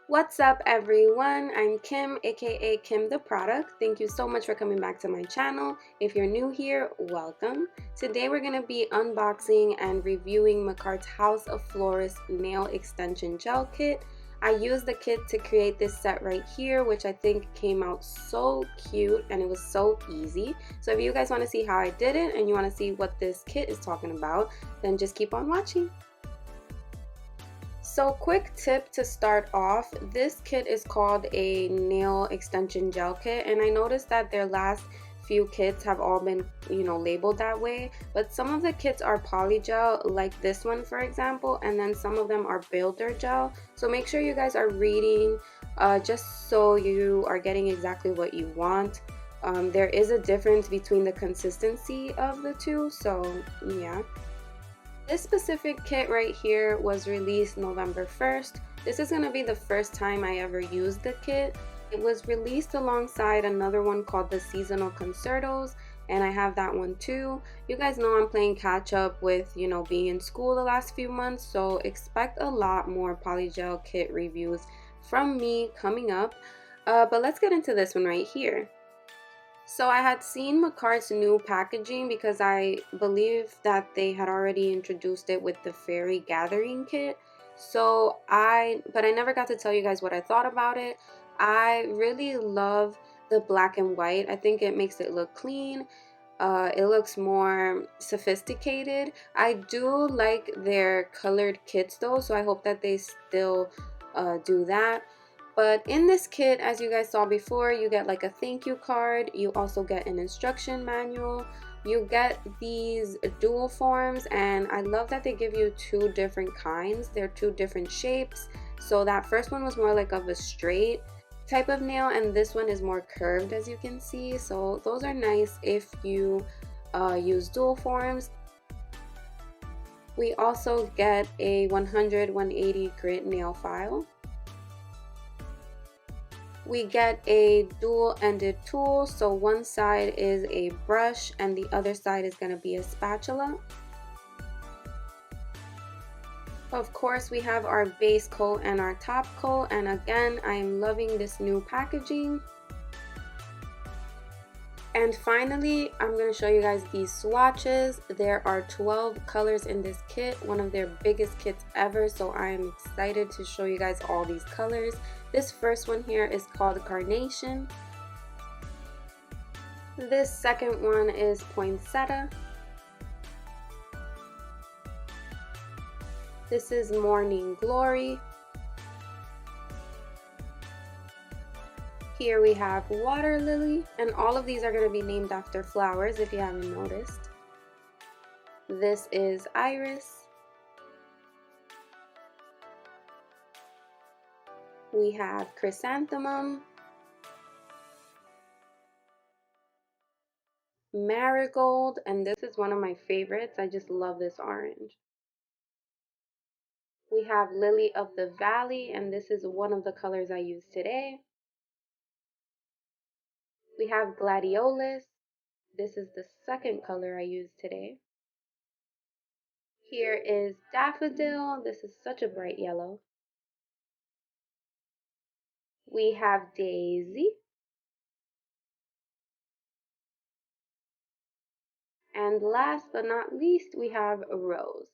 What's up everyone? I'm Kim, aka Kim the Product. Thank you so much for coming back to my channel. If you're new here, welcome. Today we're going to be unboxing and reviewing Makartt's House of Florists Nail Extension Gel Kit. I used the kit to create this set right here, which I think came out so cute and it was so easy. So if you guys want to see how I did it and you want to see what this kit is talking about, then just keep on watching. So quick tip to start off, this kit is called a nail extension gel kit, and I noticed that their last few kits have all been, labeled that way, but some of the kits are polygel, like this one for example, and then some of them are builder gel. So make sure you guys are reading just so you are getting exactly what you want. There is a difference between the consistency of the two, so yeah. This specific kit right here was released November 1st. This is going to be the first time I ever used the kit. It was released alongside another one called the Seasonal Concertos, and I have that one too. You guys know I'm playing catch up with, being in school the last few months, so expect a lot more polygel kit reviews from me coming up. But let's get into this one right here. So I had seen Makartt's new packaging because I believe that they had already introduced it with the Fairy Gathering kit. But I never got to tell you guys what I thought about it. I really love the black and white. I think it makes it look clean. It looks more sophisticated. I do like their colored kits though, so I hope that they still do that. But in this kit, as you guys saw before, you get like a thank you card. You also get an instruction manual. You get these dual forms, and I love that they give you two different kinds. They're two different shapes. So that first one was more like of a straight type of nail, and this one is more curved, as you can see. So those are nice if you use dual forms. We also get a 100/180 grit nail file. We get a dual-ended tool, so one side is a brush and the other side is going to be a spatula. Of course, we have our base coat and our top coat, and again, I am loving this new packaging. And finally, I'm going to show you guys these swatches. There are 12 colors in this kit, one of their biggest kits ever, so I am excited to show you guys all these colors. This first one here is called Carnation. This second one is Poinsettia. This is Morning Glory. Here we have Water Lily, and all of these are going to be named after flowers if you haven't noticed. This is Iris. We have Chrysanthemum, Marigold, and this is one of my favorites. I just love this orange. We have Lily of the Valley, and this is one of the colors I use today. We have Gladiolus. This is the second color I use today. Here is Daffodil. This is such a bright yellow. We have Daisy. And last but not least, we have Rose.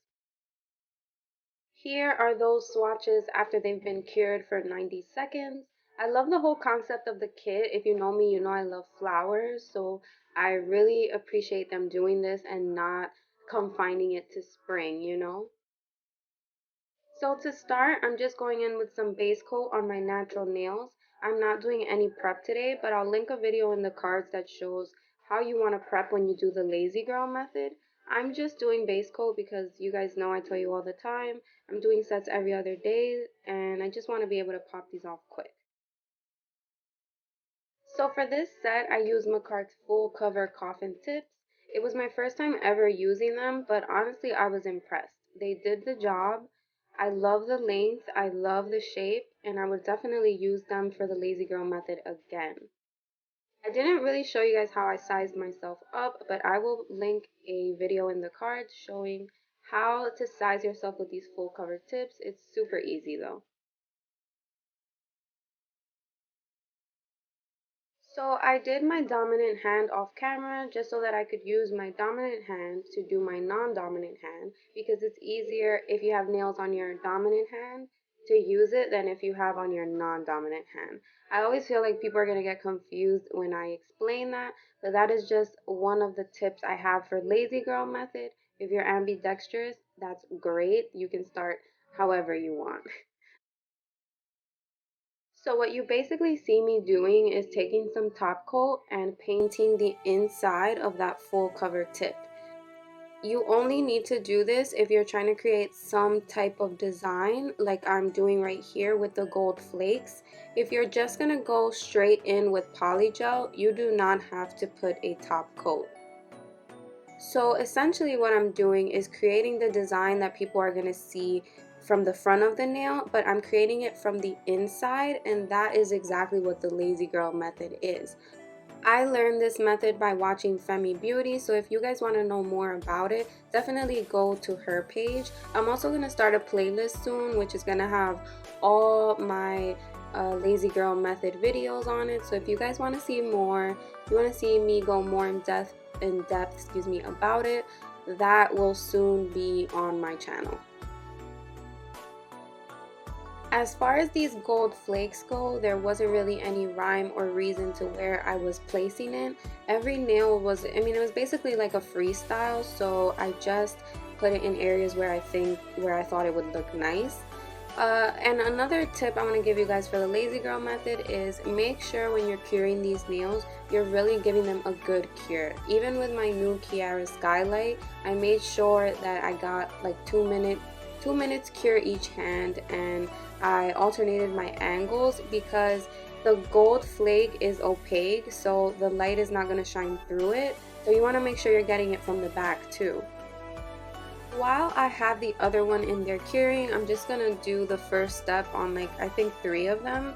Here are those swatches after they've been cured for 90 seconds. I love the whole concept of the kit. If you know me, you know I love flowers, so I really appreciate them doing this and not confining it to spring. So to start, I'm just going in with some base coat on my natural nails. I'm not doing any prep today, but I'll link a video in the cards that shows how you want to prep when you do the lazy girl method. I'm just doing base coat because you guys know I tell you all the time, I'm doing sets every other day, and I just want to be able to pop these off quick. So for this set, I used Makartt's full cover Coffin tips. It was my first time ever using them, but honestly, I was impressed. They did the job. I love the length, I love the shape, and I would definitely use them for the Lazy Girl method again. I didn't really show you guys how I sized myself up, but I will link a video in the cards showing how to size yourself with these full cover tips. It's super easy though. So I did my dominant hand off camera just so that I could use my dominant hand to do my non-dominant hand, because it's easier if you have nails on your dominant hand to use it than if you have on your non-dominant hand. I always feel like people are going to get confused when I explain that, but that is just one of the tips I have for Lazy Girl method. If you're ambidextrous, that's great. You can start however you want. So what you basically see me doing is taking some top coat and painting the inside of that full cover tip. You only need to do this if you're trying to create some type of design like I'm doing right here with the gold flakes. If you're just going to go straight in with polygel, you do not have to put a top coat. So essentially what I'm doing is creating the design that people are going to see from the front of the nail, but I'm creating it from the inside, and that is exactly what the Lazy Girl method is. I learned this method by watching Femi Beauty, so if you guys want to know more about it, definitely go to her page. I'm also going to start a playlist soon, which is going to have all my Lazy Girl method videos on it. So if you guys want to see more, if you want to see me go more in depth about it, that will soon be on my channel. As far as these gold flakes go, there wasn't really any rhyme or reason to where I was placing it. Every nail was, it was basically like a freestyle, so I just put it in areas where I thought it would look nice. And another tip I want to give you guys for the Lazy Girl method is make sure when you're curing these nails, you're really giving them a good cure. Even with my new KiaraSky light, I made sure that I got like 2 minutes cure each hand, and I alternated my angles because the gold flake is opaque, so the light is not going to shine through it. So you want to make sure you're getting it from the back too. While I have the other one in there curing, I'm just going to do the first step on I think 3 of them.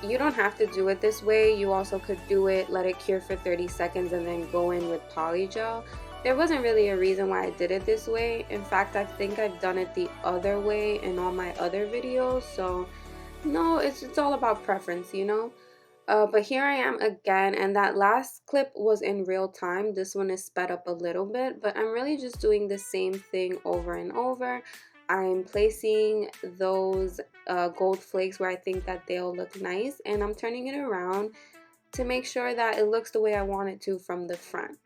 You don't have to do it this way. You also could do it, let it cure for 30 seconds and then go in with polygel. There wasn't really a reason why I did it this way. In fact, I think I've done it the other way in all my other videos. So no, it's all about preference, you know. But here I am again, and that last clip was in real time. This one is sped up a little bit, but I'm really just doing the same thing over and over. I'm placing those gold flakes where I think that they'll look nice, and I'm turning it around to make sure that it looks the way I want it to from the front.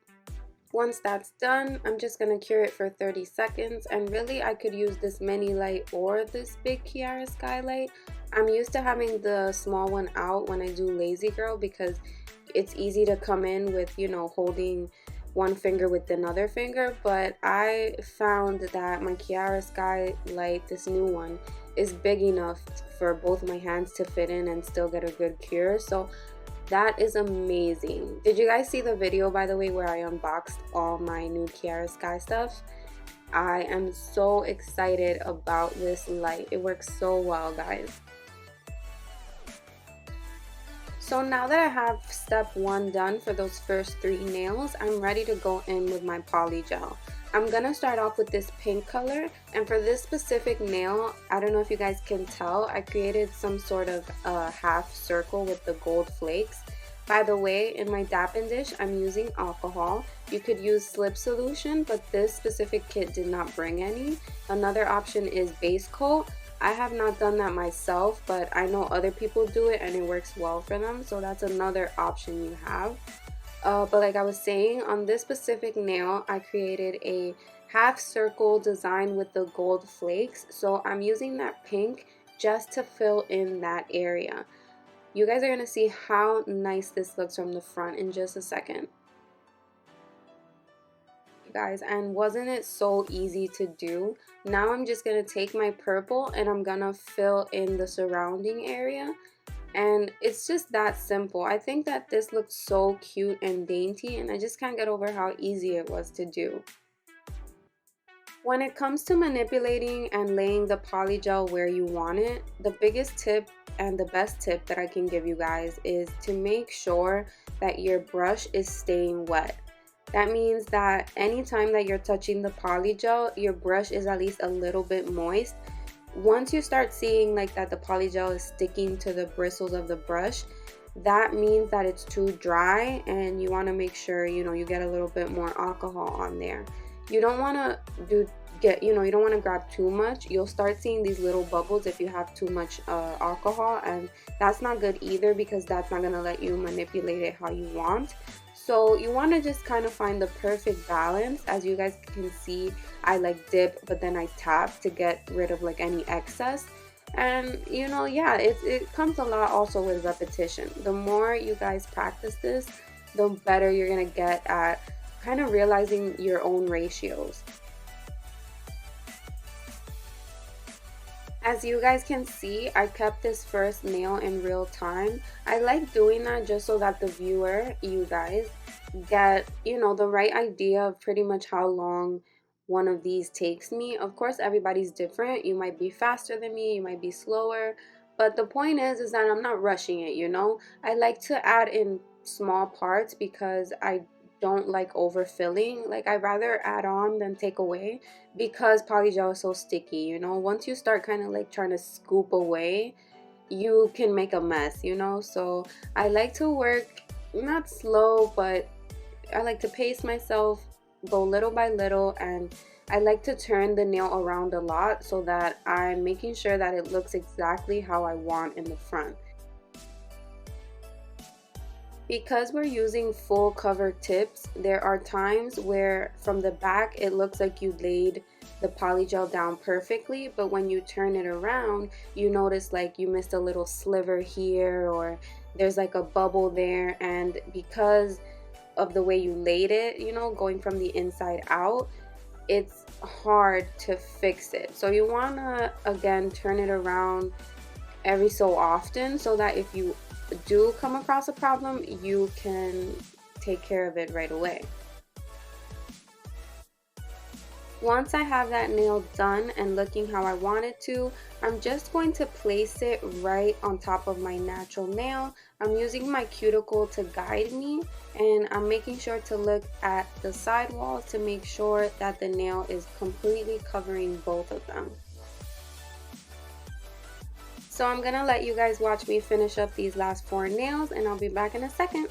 Once that's done, I'm just going to cure it for 30 seconds, and really I could use this mini light or this big KiaraSky light. I'm used to having the small one out when I do Lazy Girl because it's easy to come in with, you know, holding one finger with another finger, but I found that my KiaraSky light, this new one, is big enough for both my hands to fit in and still get a good cure. So that is amazing. Did you guys see the video, by the way, where I unboxed all my new KiaraSky stuff? I am so excited about this light. It works so well, guys. So now that I have step 1 done for those first 3 nails, I'm ready to go in with my polygel. I'm gonna start off with this pink color, and for this specific nail, I don't know if you guys can tell, I created some sort of half circle with the gold flakes. By the way, in my dappen dish, I'm using alcohol. You could use slip solution, but this specific kit did not bring any. Another option is base coat. I have not done that myself, but I know other people do it and it works well for them, so that's another option you have. But like I was saying, on this specific nail, I created a half circle design with the gold flakes, so I'm using that pink just to fill in that area. You guys are going to see how nice this looks from the front in just a second. Guys, and wasn't it so easy to do? Now I'm just going to take my purple and I'm going to fill in the surrounding area. And it's just that simple. I think that this looks so cute and dainty, and I just can't get over how easy it was to do. When it comes to manipulating and laying the polygel where you want it, the biggest tip and the best tip that I can give you guys is to make sure that your brush is staying wet. That means that anytime that you're touching the polygel, your brush is at least a little bit moist. Once you start seeing like that the polygel is sticking to the bristles of the brush, that means that it's too dry, and you want to make sure, you know, you get a little bit more alcohol on there. You don't want to you don't want to grab too much. You'll start seeing these little bubbles if you have too much alcohol, and that's not good either, because that's not going to let you manipulate it how you want. So you want to just kind of find the perfect balance. As you guys can see, I like dip, but then I tap to get rid of like any excess. And you know, yeah, it comes a lot also with repetition. The more you guys practice this, the better you're gonna get at kind of realizing your own ratios. As you guys can see, I kept this first nail in real time. I like doing that just so that the viewer, you guys, get, you know, the right idea of pretty much how long one of these takes me. Of course, everybody's different. You might be faster than me, you might be slower, but the point is that I'm not rushing it, you know? I like to add in small parts because I don't like overfilling. Like, I'd rather add on than take away, because polygel is so sticky, you know? Once you start kind of like trying to scoop away, you can make a mess, you know? So I like to work not slow, but I like to pace myself, go little by little, and I like to turn the nail around a lot so that I'm making sure that it looks exactly how I want in the front. Because we're using full cover tips, there are times where from the back it looks like you laid the polygel down perfectly, but when you turn it around, you notice like you missed a little sliver here, or there's like a bubble there, and because of the way you laid it, you know, going from the inside out, it's hard to fix it. So you want to again turn it around every so often so that if you do come across a problem, you can take care of it right away. Once I have that nail done and looking how I want it to, I'm just going to place it right on top of my natural nail. I'm using my cuticle to guide me, and I'm making sure to look at the side walls to make sure that the nail is completely covering both of them. So I'm gonna let you guys watch me finish up these last 4 nails, and I'll be back in a second.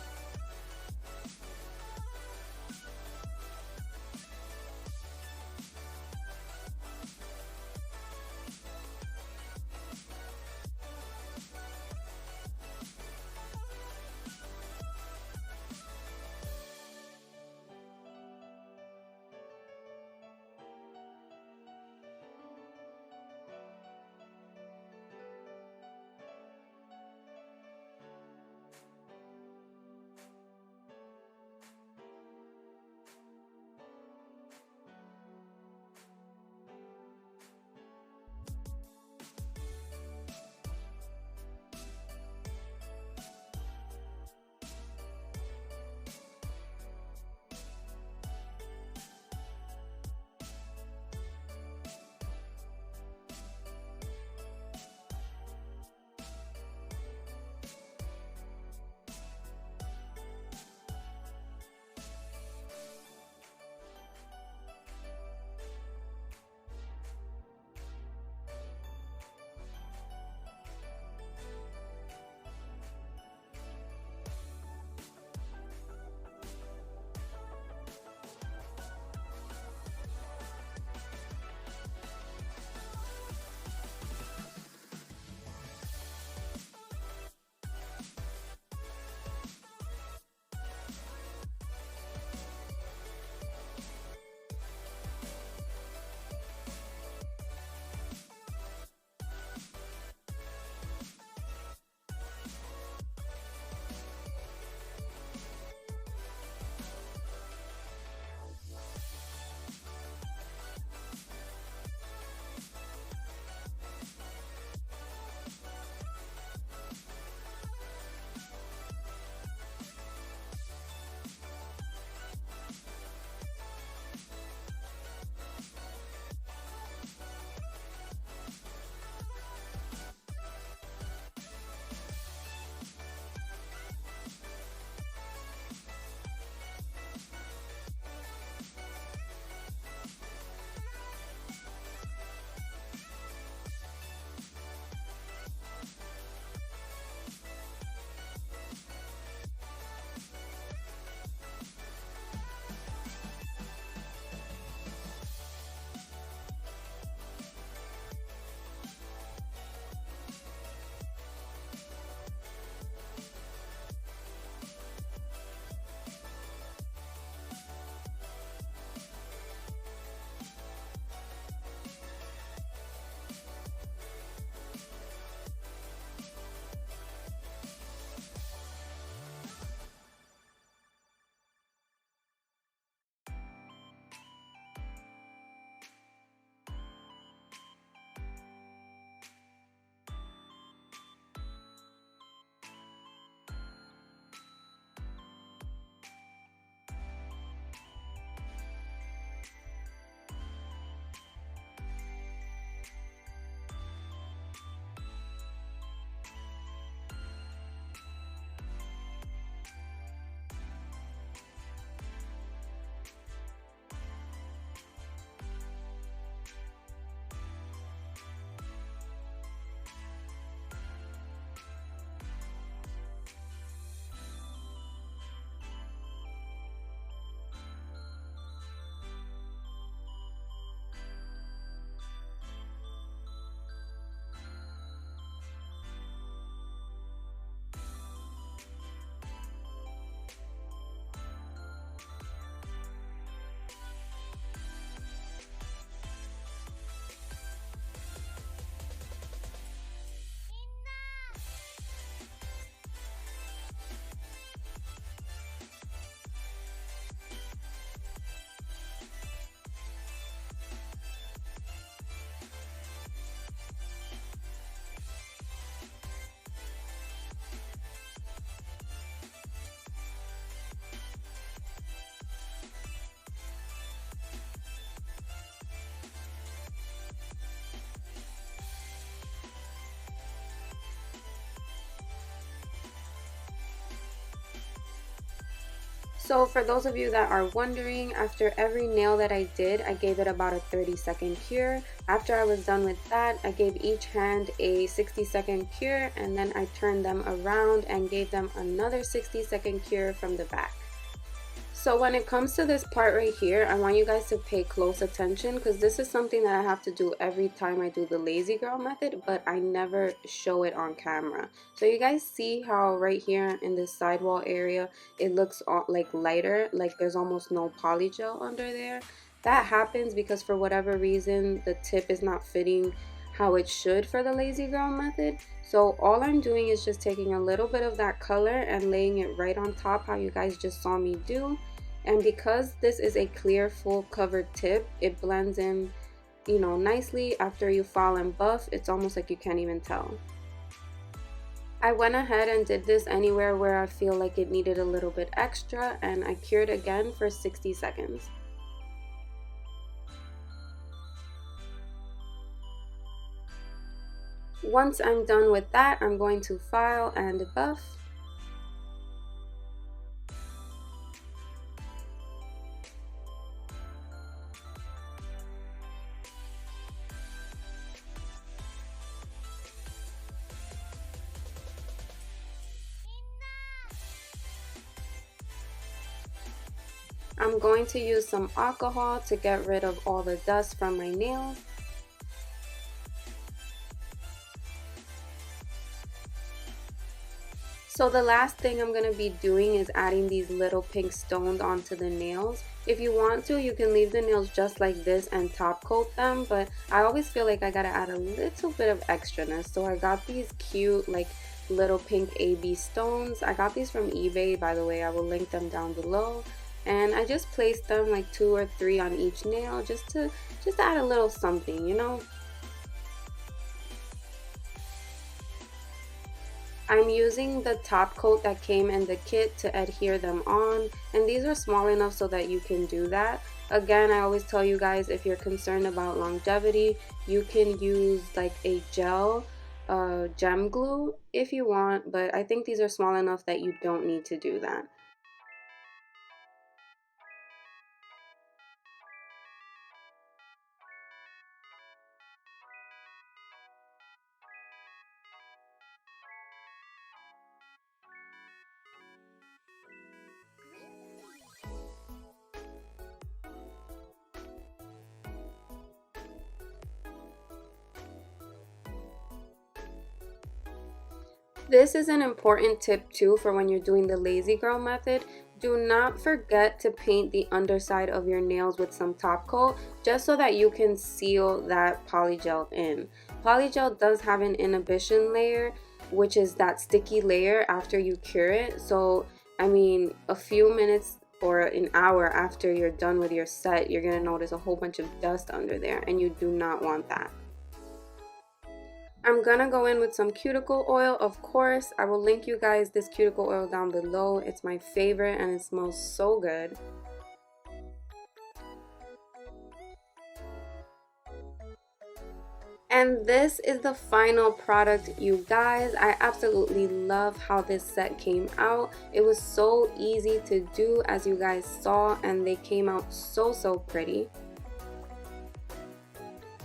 So for those of you that are wondering, after every nail that I did, I gave it about a 30-second cure. After I was done with that, I gave each hand a 60-second cure, and then I turned them around and gave them another 60-second cure from the back. So when it comes to this part right here, I want you guys to pay close attention because this is something that I have to do every time I do the lazy girl method, but I never show it on camera. So you guys see how right here in this sidewall area, it looks like lighter, like there's almost no polygel under there. That happens because for whatever reason, the tip is not fitting how it should for the lazy girl method. So all I'm doing is just taking a little bit of that color and laying it right on top how you guys just saw me do. And because this is a clear full covered tip, it blends in, you know, nicely. After you file and buff, it's almost like you can't even tell. I went ahead and did this anywhere where I feel like it needed a little bit extra, and I cured again for 60 seconds. Once I'm done with that, I'm going to file and buff. I'm going to use some alcohol to get rid of all the dust from my nails. So the last thing I'm going to be doing is adding these little pink stones onto the nails. If you want to, you can leave the nails just like this and top coat them, but I always feel like I gotta add a little bit of extraness. So I got these cute like little pink AB stones. I got these from eBay, by the way. I will link them down below. And I just placed them like 2 or 3 on each nail just to add a little something, you know. I'm using the top coat that came in the kit to adhere them on, and these are small enough so that you can do that. Again, I always tell you guys, if you're concerned about longevity, you can use like a gel gem glue if you want, but I think these are small enough that you don't need to do that. This is an important tip too for when you're doing the lazy girl method. Do not forget to paint the underside of your nails with some top coat just so that you can seal that polygel in. Polygel does have an inhibition layer, which is that sticky layer after you cure it. So I mean, a few minutes or an hour after you're done with your set, you're gonna notice a whole bunch of dust under there, and you do not want that. I'm gonna go in with some cuticle oil, of course. I will link you guys this cuticle oil down below. It's my favorite and it smells so good. And this is the final product, you guys. I absolutely love how this set came out. It was so easy to do, as you guys saw, and they came out so pretty.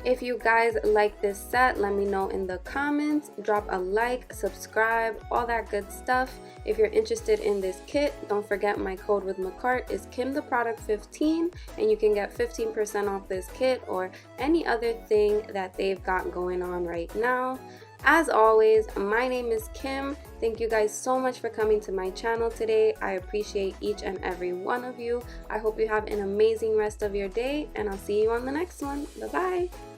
If you guys like this set, let me know in the comments. Drop a like, subscribe, all that good stuff. If you're interested in this kit, don't forget my code with Makartt is KimTheProduct15, and you can get 15% off this kit or any other thing that they've got going on right now. As always, my name is Kim. Thank you guys so much for coming to my channel today. I appreciate each and every one of you. I hope you have an amazing rest of your day, and I'll see you on the next one. Bye-bye.